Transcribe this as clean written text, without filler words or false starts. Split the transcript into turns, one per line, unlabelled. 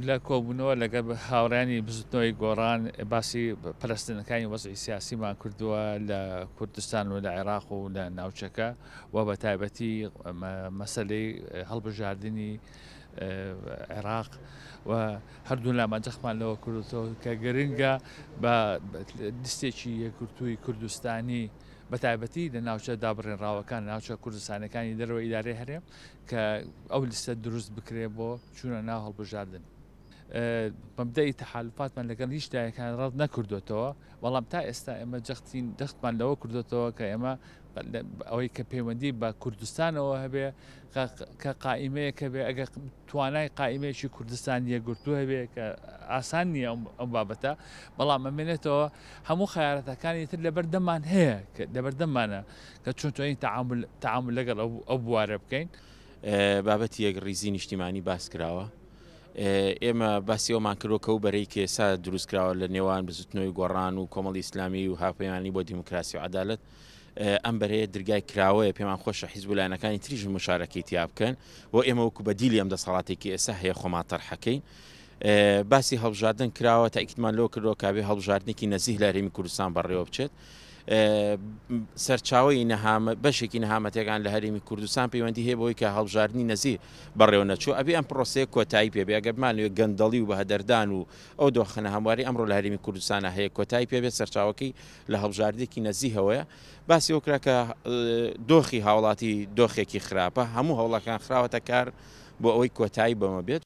لە کۆبوونەوە لەگەڵ هاوڕێنی بزوتنەوەی گۆڕان باسی پەرستنەکانی وەزعی سیاسیمان کردووە لە کوردستان و لە عێراق و لە ناوچەکە و بە تایبەتی مەسەلەی هەڵبژاردننی عێراق و هەردوو لامەجەخمان لەوە کردوەوە کە گرنگە بە دستێکی یەکگرتووی کوردستانی بە تایبەتی لە ناوچە دابڕێنراوەکان ناوچە کوردستانەکانی دەرەوە ئیدارەی هەرێم کە ئەو لیستە دروست بکرێ بۆ چوونە ناو هەڵبژاردن. مەبدەئی تەحالوفاتمان لەگەڵ هیچ دایەکان ڕەت نەکردوێتەوە، بەڵام تا ئێستا ئێمە دەستمان لەوە کردوێتەوە کە ئێمە ئەوەی کە پەیوەندی بە کوردستانەوە هەبێ کە قائیمەیەکە بێ ئەگە توانای قائیمەیەکی کوردستان یەکگرتوو هەبێ کە ئاسان نییە ئەم بابەتە، بەڵام ئەمێنێتەوە هەموو خەیارەتەکانی تر لەبەردەمان هەیە کە لەبەردەمانە کە چۆنتوانی تەعامل لەگەڵ ئەو بوارە بکەین.
بابەتی یەک ڕیزی نیشتیمانی باس کراوە. ئێمە باسی ئەومان کردوە کە و بەرەی کە ئێستا دروستکراوە لە نێوان بزوتنەوەی گۆڕان و کۆمەڵی ئیسلامی و هاوپەیمانی بۆ دیموکراسی و عەدالەت ئەم بەرەیە دەرگای کراوەیە پێمان خۆشە حیزب لایەنەکانی تریژ مشارەکەی تیا بکەن و ئێمە وەکو بەدیلی ئەم دەسەڵاتێکی ئێستا هەیە خۆمان تەرحەکەین. باسی هەڵبژاردن کراوە تاکیدمان لەوە کردەوە کابێ هەڵبژاردنێکی نەزیه لە هەرێمی کوردستان بەڕێوە بچێت. سەرچاوی بەشێکی نەهامەتیەکان لە هەرێمی کوردستان پەیوەندی هەیە بۆی کە هەڵبژاردننی نەزیه بەڕێوە نەچوو ئەبێ ئەم پرۆسەیە کۆتایی پێبێ ئەگەر بمانوێت گەندەڵی و بەهەدەردان و ئەو دۆخەنە هەمواری ئەمڕۆ لە هەرێمی کوردستانە هەیە کۆتایی پێبێت سەرچاوەکەی لە هەڵبژاردنێکی نەزیهەوەیە. باسی ئەو کرا کە دۆخی هاوڵاتی دۆخێکی خراپە، هەموو هەوڵەکان خراوەتە کار بۆ ئەوەی کۆتایی بەمە بێت.